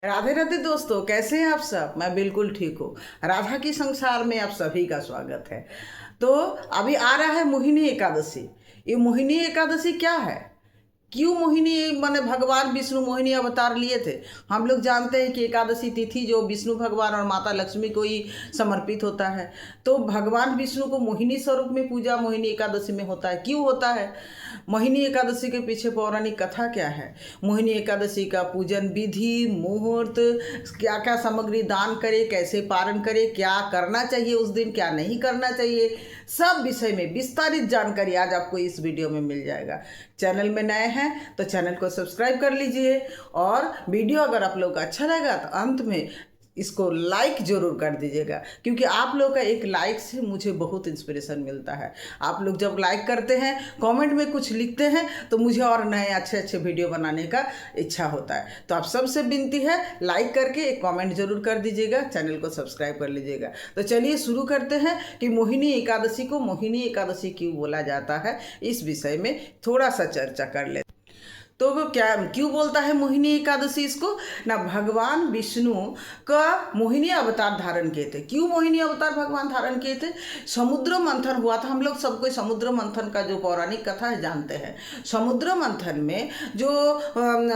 राधे राधे दोस्तों, कैसे हैं आप सब। मैं बिल्कुल ठीक हूँ। राधा की संसार में आप सभी का स्वागत है। तो अभी आ रहा है मोहिनी एकादशी। ये मोहिनी एकादशी क्या है, क्यों मोहिनी माने भगवान विष्णु मोहिनी अवतार लिए थे। हम लोग जानते हैं कि एकादशी तिथि जो विष्णु भगवान और माता लक्ष्मी को ही समर्पित होता है। तो भगवान विष्णु को मोहिनी स्वरूप में पूजा मोहिनी एकादशी में होता है। क्यों होता है, मोहिनी एकादशी के पीछे पौराणिक कथा क्या है, मोहिनी एकादशी का पूजन विधि, मुहूर्त, क्या क्या सामग्री दान करे, कैसे पारण करे, क्या करना चाहिए उस दिन, क्या नहीं करना चाहिए, सब विषय में विस्तारित जानकारी आज आपको इस वीडियो में मिल जाएगा। चैनल में नए हैं तो चैनल को सब्सक्राइब कर लीजिए, और वीडियो अगर आप लोग को अच्छा लगा तो अंत में इसको लाइक ज़रूर कर दीजिएगा, क्योंकि आप लोग का एक लाइक से मुझे बहुत इंस्पिरेशन मिलता है। आप लोग जब लाइक करते हैं, कमेंट में कुछ लिखते हैं, तो मुझे और नए अच्छे अच्छे वीडियो बनाने का इच्छा होता है। तो आप सबसे विनती है, लाइक करके एक कमेंट जरूर कर दीजिएगा, चैनल को सब्सक्राइब कर लीजिएगा। तो चलिए शुरू करते हैं कि मोहिनी एकादशी को मोहिनी एकादशी क्यों बोला जाता है, इस विषय में थोड़ा सा चर्चा कर लेते। तो वो क्या क्यों बोलता है मोहिनी एकादशी इसको ना, भगवान विष्णु का मोहिनी अवतार धारण किए थे। क्यों मोहिनी अवतार भगवान धारण किए थे, समुद्र मंथन हुआ था। हम लोग सबको समुद्र मंथन का जो पौराणिक कथा है जानते हैं। समुद्र मंथन में जो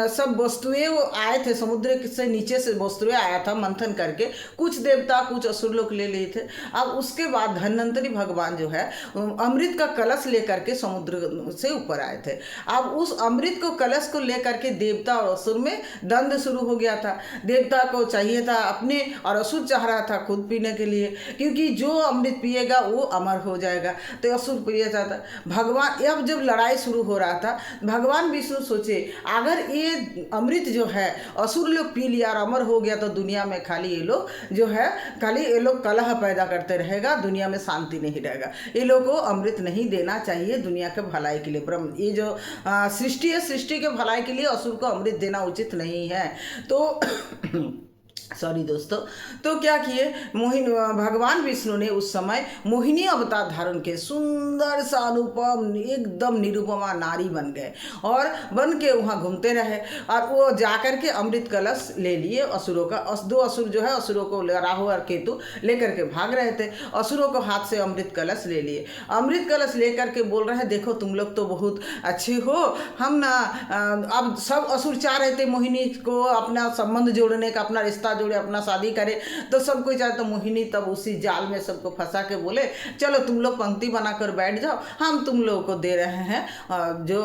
सब वस्तुएं वो आए थे, समुद्र से नीचे से वस्तुएं आया था मंथन करके, कुछ देवता कुछ असुर लोग ले लिए थे। अब उसके बाद धन्वंतरी भगवान जो है अमृत का कलश लेकर के समुद्र से ऊपर आए थे। अब उस अमृत को कलश को लेकर के देवता और असुर में द्वंद्व शुरू हो गया था। देवता को चाहिए था अपने, और असुर चाह रहा था खुद पीने के लिए, क्योंकि जो अमृत पिएगा वो अमर हो जाएगा। तो असुर पिया जाता भगवान। अब जब लड़ाई शुरू हो रहा था, भगवान विष्णु सोचे अगर ये अमृत जो है असुर लोग पी लिया और अमर हो गया, तो दुनिया में खाली ये लोग जो है खाली ये लोग कलह पैदा करते रहेगा, दुनिया में शांति नहीं रहेगा। ये लोग को अमृत नहीं देना चाहिए दुनिया के भलाई के लिए। ब्रह्म ये जो सृष्टि है, सृष्टि के भलाई के लिए असुर को अमृत देना उचित नहीं है। तो सॉरी दोस्तों, तो क्या किए भगवान विष्णु ने उस समय मोहिनी अवतार धारण के सुंदर सा अनुपम एकदम निरुपमा नारी बन गए, और बन के वहाँ घूमते रहे। और वो जाकर के अमृत कलश ले लिए असुरों का। दो असुर जो है, असुरों को राहु और केतु लेकर के भाग रहे थे, असुरों को हाथ से अमृत कलश ले लिए। अमृत कलश लेकर के बोल रहे हैं, देखो तुम लोग तो बहुत अच्छे हो, हम ना अब सब असुर चाह रहे थे मोहिनी को अपना संबंध जोड़ने का, अपना रिश्ता जोड़े, अपना शादी करे। तो सब कोई चाहे, तो मोहिनी तब उसी जाल में सबको फंसा के बोले, चलो तुम लोग पंक्ति बनाकर बैठ जाओ, हम तुम लोगों को दे रहे हैं जो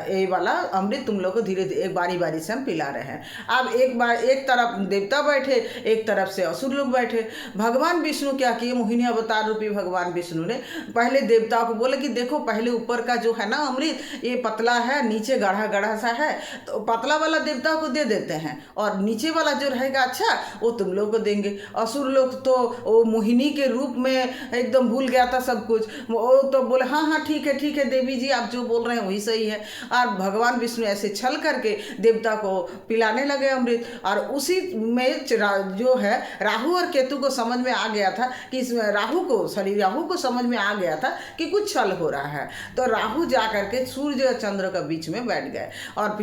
ये वाला अमृत, तुम लोग को धीरे धीरे एक बारी बारी से हम पिला रहे हैं। अब एक बार एक तरफ देवता बैठे, एक तरफ से असुर लोग बैठे। भगवान विष्णु क्या किए, मोहिनी अवतार रूपी भगवान विष्णु ने पहले देवताओं को बोले कि देखो पहले ऊपर का जो है ना अमृत, ये पतला है, नीचे गाढ़ा गाढ़ा सा है, तो पतला वाला देवताओं को दे देते हैं, और नीचे वाला जो रहेगा अच्छा वो तुम लोग को देंगे। असुर लोग तो वो मोहिनी के रूप में एकदम भूल गया था सब कुछ। वो तो बोले हाँ हाँ ठीक है देवी जी, आप जो बोल रहे हैं वही सही है। और भगवान विष्णु ऐसे छल करके देवता को पिलाने लगे अमृत। और उसी में जो है राहु और केतु को समझ में आ गया था कि राहु को समझ में आ गया था कि कुछ छल हो रहा है। तो राहु जा करके सूर्य और चंद्र के बीच में बैठ गए, और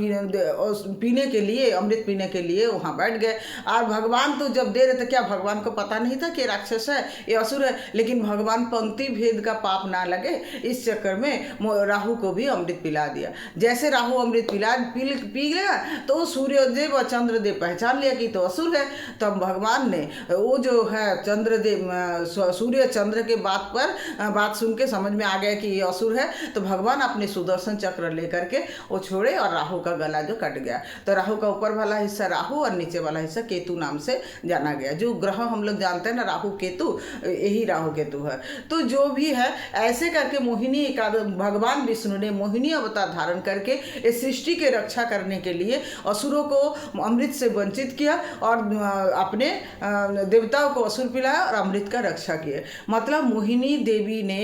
पीने के लिए, अमृत पीने के लिए वहाँ बैठ गए। और भगवान तो जब दे रहे थे, क्या भगवान को पता नहीं था कि राक्षस है, ये असुर है, लेकिन भगवान पंक्ति भेद का पाप ना लगे इस चक्कर में राहु को भी अमृत पिला दिया। जैसे राहु अमृत पी गया, तो सूर्यदेव और चंद्रदेव पहचान लिया कि तो असुर है। तब भगवान ने वो जो है चंद्रदेव सूर्य चंद्र के बात सुन के समझ में आ गया कि ये असुर है। तो भगवान अपने सुदर्शन चक्र लेकर के वो छोड़े, और राहु का गला जो कट गया। तो राहु का ऊपर वाला हिस्सा राहु और नीचे वाला हिस्सा केतु नाम से जाना गया। जो ग्रह हम लोग जानते हैं ना, राहु केतु, यही राहु केतु है। तो जो भी है ऐसे करके मोहिनी भगवान विष्णु ने मोहिनी अवतार धारण करके इस सृष्टि के रक्षा करने के लिए असुरों को अमृत से वंचित किया, और अपने देवताओं को असुर पिलाया और अमृत का रक्षा किया। मतलब मोहिनी देवी ने,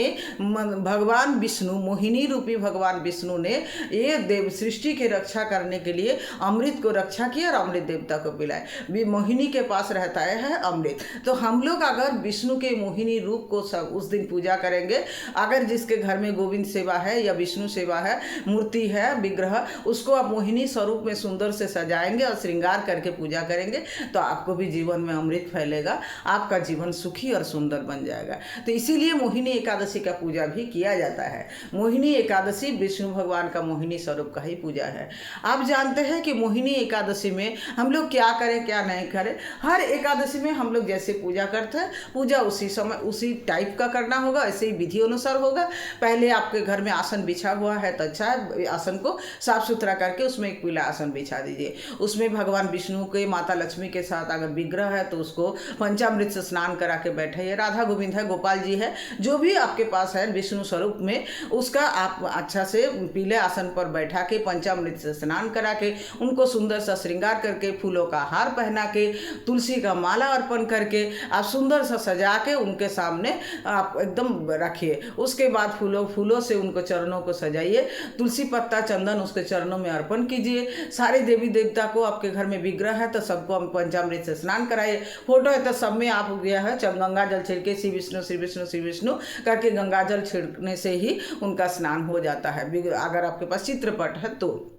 भगवान विष्णु, मोहिनी रूपी भगवान विष्णु ने ये देव सृष्टि की रक्षा करने के लिए अमृत को रक्षा किया और अमृत देवता को पिलाए। मोहिनी के पास रहता है अमृत। तो हम लोग अगर विष्णु के मोहिनी रूप को सब उस दिन पूजा करेंगे, अगर जिसके घर में गोविंद सेवा है या विष्णु सेवा है, मूर्ति है, विग्रह, उसको आप मोहिनी स्वरूप में सुंदर से सजाएंगे और श्रृंगार करके पूजा करेंगे तो आपको भी जीवन में अमृत फैलेगा, आपका जीवन सुखी और सुंदर बन जाएगा। तो इसीलिए मोहिनी एकादशी का पूजा भी किया जाता है। मोहिनी एकादशी विष्णु भगवान का मोहिनी स्वरूप का ही पूजा है। आप जानते हैं कि मोहिनी एकादशी में हम लोग क्या करें क्या नहीं करें। हर एकादशी में हम लोग जैसे पूजा करते हैं, पूजा उसी समय उसी टाइप का करना होगा, ऐसे ही विधि अनुसार होगा। पहले आपके घर में आसन बिछा हुआ है तो अच्छा है, आसन को साफ सुथरा करके उसमें एक पीला आसन बिछा दीजिए। उसमें भगवान विष्णु के, माता लक्ष्मी के साथ अगर विग्रह है तो उसको पंचामृत से स्नान करा के बैठे। राधा गोविंद है, गोपाल जी है, जो भी आपके पास है विष्णु स्वरूप में, उसका आप अच्छा से पीले आसन पर बैठा के पंचामृत से स्नान करा के उनको सुंदर सा श्रृंगार करके, फूलों का हार पहना के, तुलसी का माला अर्पण करके आप सुंदर सा सजा के उनके सामने आप एकदम रखिए। उसके बाद फूलों से उनको चरणों को सजाइए, तुलसी पत्ता चंदन उसके चरणों में अर्पण कीजिए। सारे देवी देवता को, आपके घर में विग्रह है तो सबको हम पंचामृत से स्नान कराइए। फोटो है तो सब में आप गया है गंगा जल छिड़के श्री विष्णु श्री विष्णु श्री विष्णु करके गंगा जल छिड़कने से ही उनका स्नान हो जाता है, अगर आपके पास चित्रपट है तो।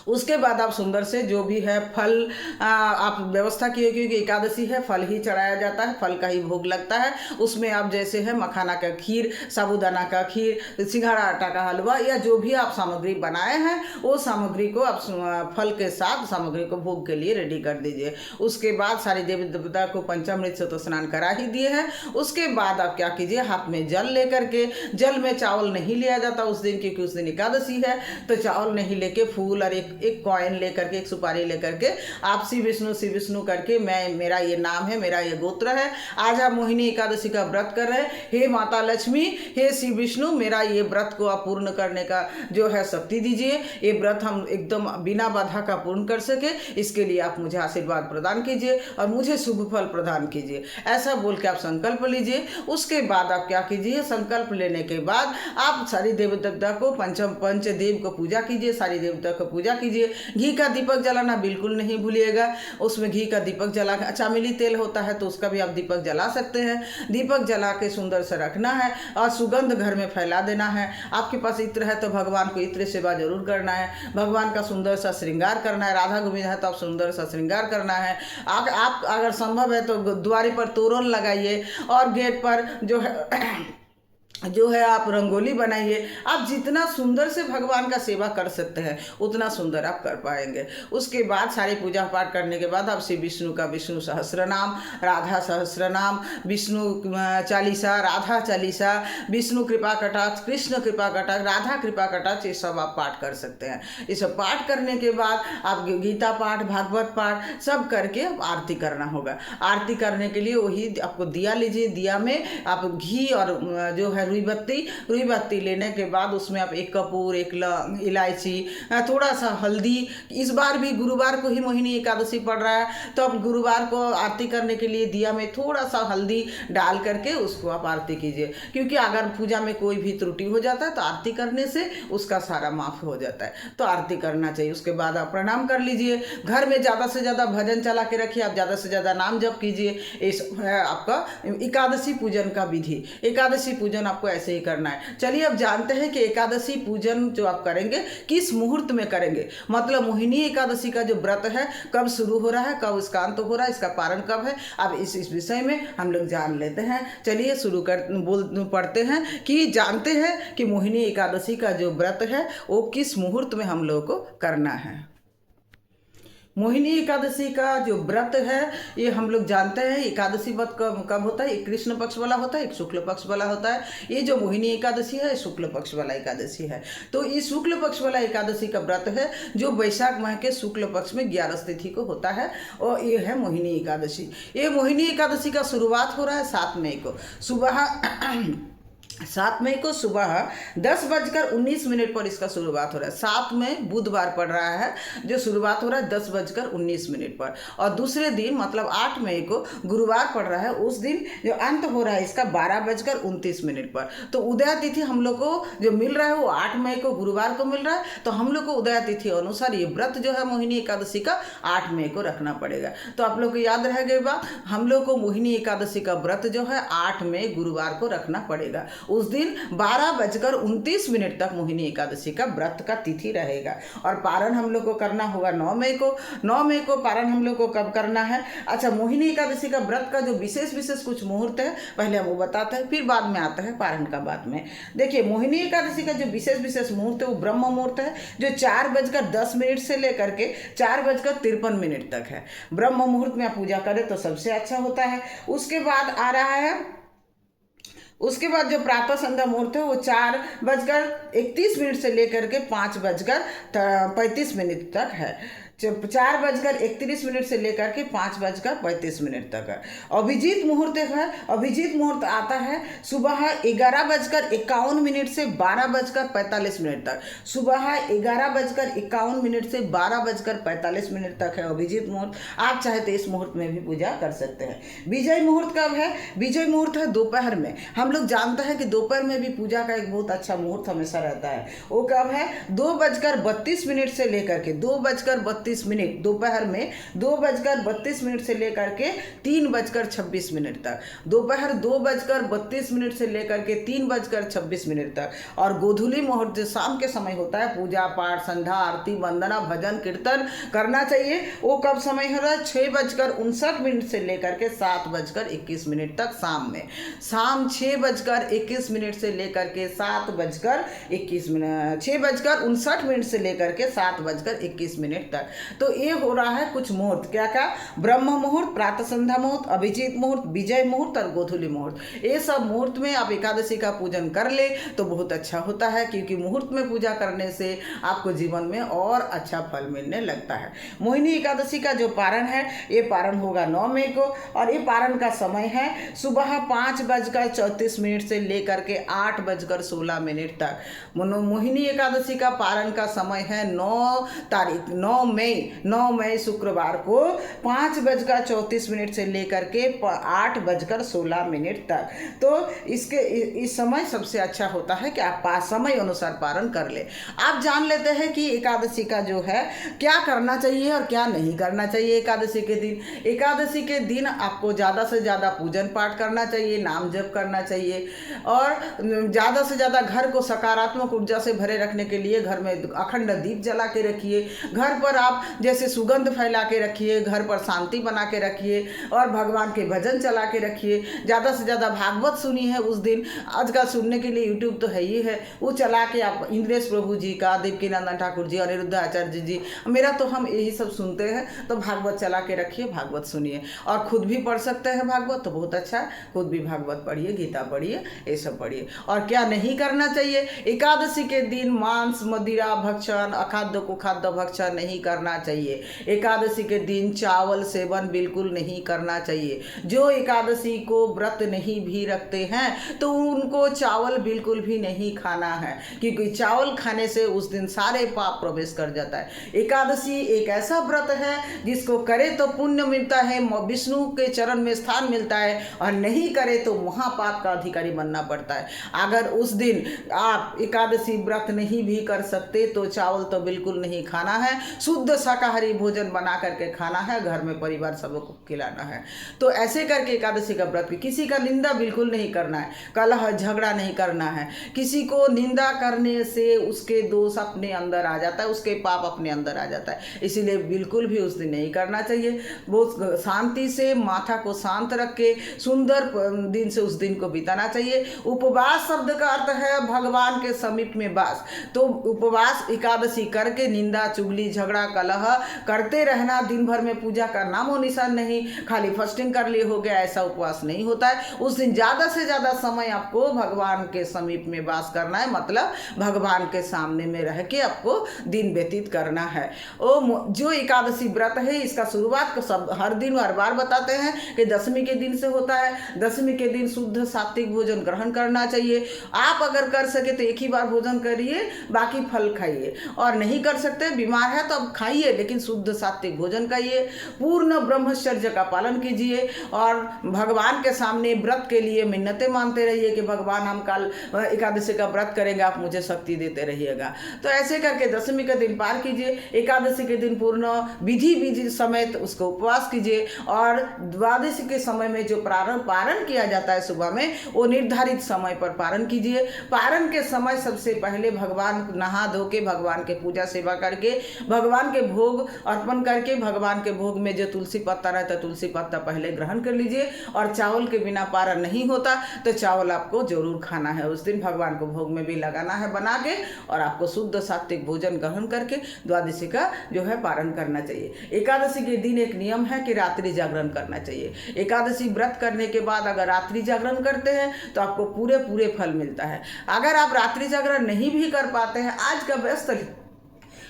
उसके बाद आप सुंदर से जो भी है फल आप व्यवस्था किए, क्योंकि एकादशी है, फल ही चढ़ाया जाता है, फल का ही भोग लगता है। उसमें आप जैसे है मखाना का खीर, साबूदाना का खीर, सिंघाड़ा आटा का हलवा या जो भी आप सामग्री बनाए हैं वो सामग्री को आप फल के साथ सामग्री को भोग के लिए रेडी कर दीजिए। उसके बाद सारे देवी देवता को पंचामृत से तो स्नान करा ही दिए हैं। उसके बाद आप क्या कीजिए, हाथ में जल लेकर के, जल में चावल नहीं लिया जाता उस दिन, क्योंकि उस दिन एकादशी है, तो चावल नहीं लेके फूल और एक कॉइन लेकर के, एक सुपारी लेकर के आप श्री विष्णु करके, मेरा ये नाम है, मेरा ये गोत्र है, आज आप मोहिनी एकादशी का व्रत कर रहे हैं, हे माता लक्ष्मी, हे श्री विष्णु, मेरा ये व्रत को आप पूर्ण करने का जो है शक्ति दीजिए। ये व्रत हम एकदम बिना बाधा का पूर्ण कर सके, इसके लिए आप मुझे आशीर्वाद प्रदान कीजिए और मुझे शुभ फल प्रदान कीजिए। ऐसा बोल के आप संकल्प लीजिए। उसके बाद आप क्या कीजिए, संकल्प लेने के बाद आप सारी देवी देवता को, पंचदेव को पूजा कीजिए, सारी देवता को पूजा कीजिए। घी का दीपक जलाना बिल्कुल नहीं भूलिएगा। उसमें घी का दीपक जला, चामेली तेल होता है तो उसका भी आप दीपक जला सकते हैं। दीपक जला के सुंदर से रखना है और सुगंध घर में फैला देना है। आपके पास इत्र है तो भगवान को इत्र सेवा जरूर करना है, भगवान का सुंदर सा श्रृंगार करना है। राधा गोविंद है तो आप सुंदर सा श्रृंगार करना है। आप अगर संभव है तो द्वारे पर तोरण लगाइए और गेट पर जो है आप रंगोली बनाइए। आप जितना सुंदर से भगवान का सेवा कर सकते हैं उतना सुंदर आप कर पाएंगे। उसके बाद सारी पूजा पाठ करने के बाद आप श्री विष्णु का विष्णु सहस्त्रनाम, राधा सहस्त्रनाम, विष्णु चालीसा, राधा चालीसा, विष्णु कृपा कटाक्ष, कृष्ण कृपा कटाक्ष, राधा कृपा कटाक्ष, ये सब आप पाठ कर सकते हैं। ये सब पाठ करने के बाद आप गीता पाठ, भागवत पाठ सब करके आरती करना होगा। आरती करने के लिए वही आपको दिया लीजिए, दिया में आप घी और जो है रुई बत्ती लेने के बाद उसमें आप एक कपूर, एक लौंग, इलायची, थोड़ा सा हल्दी। इस बार भी गुरुवार को ही मोहिनी एकादशी पड़ रहा है तो आप गुरुवार को आरती करने के लिए दिया में थोड़ा सा हल्दी डाल करके उसको आप आरती कीजिए, क्योंकि अगर पूजा में कोई भी त्रुटि हो जाता है तो आरती करने से उसका सारा माफ हो जाता है, तो आरती करना चाहिए। उसके बाद आप प्रणाम कर लीजिए। घर में ज़्यादा से ज़्यादा भजन चला के रखिए, आप ज़्यादा से ज़्यादा नाम जप कीजिए। इस आपका एकादशी पूजन का विधि। एकादशी पूजन आपको ऐसे ही करना है। चलिए अब जानते हैं कि एकादशी पूजन जो आप करेंगे किस मुहूर्त में करेंगे, मतलब मोहिनी एकादशी का जो व्रत है कब शुरू हो रहा है, कब इसका अंत हो रहा है, इसका पारण कब है। अब इस विषय में हम लोग जान लेते हैं। चलिए पढ़ते हैं कि जानते हैं कि मोहिनी एकादशी का जो व्रत है वो किस मुहूर्त में हम लोग को करना है। मोहिनी एकादशी का जो व्रत है ये हम लोग जानते हैं। एकादशी व्रत कब होता है, एक कृष्ण पक्ष वाला होता है, एक शुक्ल पक्ष वाला होता है। ये जो मोहिनी एकादशी है शुक्ल पक्ष वाला एकादशी है। तो ये शुक्ल पक्ष वाला एकादशी का व्रत है जो वैशाख माह के शुक्ल पक्ष में 11 तिथि को होता है और ये है मोहिनी एकादशी। ये मोहिनी एकादशी का शुरुआत हो रहा है 7 मई को सुबह 7 मई को सुबह 10:19 पर इसका शुरुआत हो रहा है। 7 मई बुधवार पड़ रहा है, जो शुरुआत हो रहा है 10:19 पर। और दूसरे दिन मतलब 8 मई को गुरुवार पड़ रहा है, उस दिन जो अंत हो रहा है इसका 12:29 पर। तो उदय तिथि हम लोग को जो मिल रहा है वो 8 मई को गुरुवार को मिल रहा है। तो हम लोग को उदय तिथि अनुसार ये व्रत जो है मोहिनी एकादशी का 8 मई को रखना पड़ेगा। तो आप लोग को याद रह गई बात, हम लोग को मोहिनी एकादशी का व्रत जो है 8 मई गुरुवार को रखना पड़ेगा। उस दिन 12:29 तक मोहिनी एकादशी का व्रत का तिथि रहेगा। और पारण हम लोग को करना होगा 9 मई को। 9 मई को पारण हम लोग को कब करना है? अच्छा, मोहिनी एकादशी का व्रत का जो विशेष कुछ मुहूर्त है पहले हम वो बताते हैं, फिर बाद में आता है पारण का बाद में। देखिए, मोहिनी एकादशी का जो विशेष मुहूर्त है वो ब्रह्म मुहूर्त है, जो 4:10 से लेकर के 4:53 तक है। ब्रह्म मुहूर्त में आप पूजा करें तो सबसे अच्छा होता है। उसके बाद आ रहा है, उसके बाद जो प्रातः संध्या मुहूर्त है वो 4:31 से लेकर के 5:35 तक है। 4:31 से लेकर के 5:35 तक है। अभिजीत मुहूर्त है, अभिजीत मुहूर्त आता है सुबह 11:51 से 12:45 तक। सुबह 11:51 से 12:45 तक है अभिजीत मुहूर्त। आप चाहे तो इस मुहूर्त में भी पूजा कर सकते हैं। विजय मुहूर्त कब है? विजय मुहूर्त है दोपहर में। हम लोग जानते हैं कि दोपहर में भी पूजा का एक बहुत अच्छा मुहूर्त हमेशा रहता है। वो कब है? 2:32 से लेकर के 2:32 दोपहर में 2:32 से लेकर के 3:26 तक। दोपहर 2:32 से लेकर के 3:26 तक। और गोधूली मुहूर्त जो शाम के समय होता है, पूजा पाठ, संध्या, आरती, वंदना, भजन, कीर्तन करना चाहिए। वो कब समय हो रहा है? 6:59 से लेकर के 7:21 तक शाम में। शाम 6:21 से लेकर के 7:21, 6:59 से लेकर के 7:21 तक। तो ये हो रहा है कुछ मुहूर्त। क्या क्या? ब्रह्म मुहूर्त, प्रातः संध्या मुहूर्त, अभिजीत मुहूर्त, विजय मुहूर्त और गोधूली मुहूर्त। ये सब मुहूर्त में आप एकादशी का पूजन कर ले तो बहुत अच्छा होता है, क्योंकि मुहूर्त में पूजा करने से आपको जीवन में और अच्छा फल मिलने लगता है। मोहिनी एकादशी का जो पारण है ये पारण होगा 9 मई को। और ये पारण का समय है सुबह 5:34 से लेकर के 8:16 तक। मोहिनी एकादशी का पारण का समय है 9 मई शुक्रवार को 5:34 से लेकर के 8:16 तक। तो इसके इस समय सबसे अच्छा होता है कि आप समय अनुसार पारण कर ले। आप जान लेते हैं कि एकादशी का जो है क्या करना चाहिए और क्या नहीं करना चाहिए। एकादशी के दिन, एकादशी के दिन आपको ज़्यादा से ज़्यादा पूजन पाठ करना चाहिए, नाम जप करना चाहिए। और ज़्यादा से ज़्यादा घर को सकारात्मक ऊर्जा से भरे रखने के लिए घर में अखंड दीप जला के रखिए। घर पर आप जैसे सुगंध फैला के रखिए, घर पर शांति बना के रखिए और भगवान के भजन चला के रखिए। ज़्यादा से ज़्यादा भागवत सुनी है उस दिन। आजकल सुनने के लिए यूट्यूब तो है ही है, वो चला के आप इंद्रेश प्रभु जी का, देवकीनंदन ठाकुर जी, अनिरुद्ध आचार्य जी, मेरा तो हम यही सब सुनते हैं। तो भागवत चला के रखिए, भागवत सुनिए। और खुद भी पढ़ सकते हैं भागवत तो बहुत अच्छा है, खुद भी भागवत पढ़िए, गीता पढ़िए, ये सब पढ़िए। और क्या नहीं करना चाहिए? एकादशी के दिन मांस, मदिरा भक्षण, अखाद्य कुखाद्य भक्षण नहीं करना चाहिए। एकादशी के दिन चावल सेवन बिल्कुल नहीं करना चाहिए। जो एकादशी को व्रत नहीं भी रखते हैं तो उनको चावल बिल्कुल भी नहीं खाना है, क्योंकि चावल खाने से उस दिन सारे पाप प्रवेश कर जाता है। एकादशी एक ऐसा व्रत है जिसको करे तो पुण्य मिलता है, विष्णु के चरण में स्थान मिलता है, और नहीं करे तो महापाप का अधिकारी बनना पड़ता है। अगर उस दिन आप एकादशी व्रत नहीं भी कर सकते तो चावल तो बिल्कुल नहीं खाना है, शुद्ध शाकाहारी भोजन बना करके खाना है, घर में परिवार सबको खिलाना है। तो ऐसे करके एकादशी का व्रत, किसी का निंदा बिल्कुल नहीं करना है, कलह झगड़ा नहीं करना है। किसी को निंदा करने से उसके दोष अपने अंदर आ जाता है, उसके पाप अपने अंदर आ जाता है, इसीलिए बिल्कुल भी उस दिन नहीं करना चाहिए। बहुत शांति से माथा को शांत रख के सुंदर दिन से उस दिन को बिताना चाहिए। उपवास शब्द का अर्थ है भगवान के समीप में वास। तो उपवास एकादशी करके निंदा, चुगली, झगड़ा, कलह करते रहना, दिन भर में पूजा का नामो निशान नहीं, खाली फास्टिंग कर लिए हो गया, ऐसा उपवास नहीं होता है। उस दिन ज़्यादा से ज़्यादा समय आपको भगवान के समीप में वास करना है, मतलब भगवान के सामने में रह के आपको दिन व्यतीत करना है। जो एकादशी व्रत है इसका शुरुआत सब हर दिन हर बार बताते हैं कि दशमी के दिन से होता है। दशमी के दिन शुद्ध सात्विक भोजन ग्रहण करना चाहिए। आप अगर कर सके तो एक ही बार भोजन करिए, बाकी फल खाइए, और नहीं कर सकते, बीमार है तो अब खाइए, लेकिन शुद्ध सात्विक भोजन खाइए। पूर्ण ब्रह्मचर्य का पालन कीजिए और भगवान के सामने व्रत के लिए मिन्नतें मानते रहिए कि भगवान हम कल एकादशी का व्रत करेंगे, आप मुझे शक्ति देते रहिएगा। तो ऐसे करके दशमी का दिन पार कीजिए। एकादशी के दिन पूर्ण विधि समेत उसको उपवास कीजिए, और द्वादशी के समय में जो पारण किया जाता है सुबह में, वो निर्धारित समय पर पारण कीजिए। पारण के समय सबसे पहले भगवान नहा धो के भगवान के पूजा सेवा करके, भगवान के भोग अर्पण करके, भगवान के भोग में जो तुलसी पत्ता रहता है तुलसी पत्ता पहले ग्रहण कर लीजिए। और चावल के बिना पारण नहीं होता, तो चावल आपको जरूर खाना है उस दिन, भगवान को भोग में भी लगाना है बना के, और आपको शुद्ध सात्विक भोजन ग्रहण करके द्वादशी का जो है पारण करना चाहिए। एकादशी के दिन एक नियम है कि रात्रि जागरण करना चाहिए। एकादशी व्रत करने के बाद अगर रात्रि जागरण करते हैं तो आपको पूरे फल मिलता है। अगर आप रात्रि जागरण नहीं भी कर पाते हैं, आज का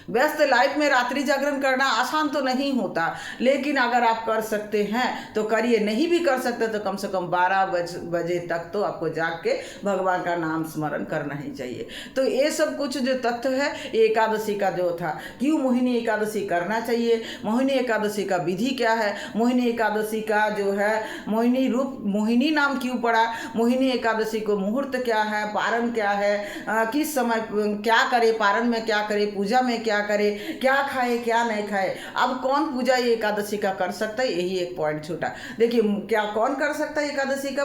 व्यस्त लाइफ में रात्रि जागरण करना आसान तो नहीं होता, लेकिन अगर आप कर सकते हैं तो करिए। नहीं भी कर सकते तो कम से कम 12 बजे तक तो आपको जाग के भगवान का नाम स्मरण करना ही चाहिए। तो ये सब कुछ जो तथ्य है एकादशी का जो था, क्यों मोहिनी एकादशी करना चाहिए, मोहिनी एकादशी का विधि क्या है, मोहिनी एकादशी का जो है मोहिनी रूप, मोहिनी नाम क्यों पड़ा, मोहिनी एकादशी को मुहूर्त क्या है, पारण क्या है, किस समय क्या करे, पारण में क्या करे, पूजा में क्या करे, क्या खाए क्या नहीं खाए। अब कौन पूजा ये एकादशी का कर सकता है, यही एक पॉइंट छूटा। देखिए क्या कौन कर सकता है एकादशी का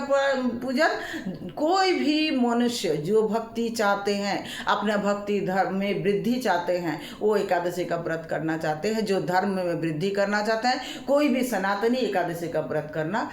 पूजन, कोई भी मनुष्य जो भक्ति चाहते हैं, अपना भक्ति धर्म में वृद्धि चाहते हैं, वो एकादशी का व्रत करना चाहते हैं। जो धर्म में वृद्धि करना चाहते हैं, कोई भी सनातनी एकादशी का व्रत करना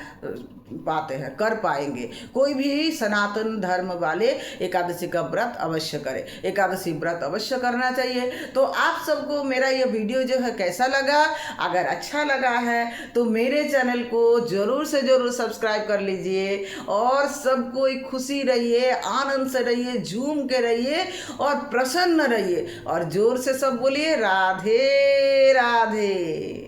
पाते हैं, कर पाएंगे। कोई भी सनातन धर्म वाले एकादशी का व्रत अवश्य करें, एकादशी व्रत अवश्य करना चाहिए। तो आप सबको मेरा ये वीडियो जो है कैसा लगा, अगर अच्छा लगा है तो मेरे चैनल को जरूर से जरूर सब्सक्राइब कर लीजिए, और सब कोई खुशी रहिए, आनंद से रहिए, झूम के रहिए और प्रसन्न रहिए, और जोर से सब बोलिए राधे राधे।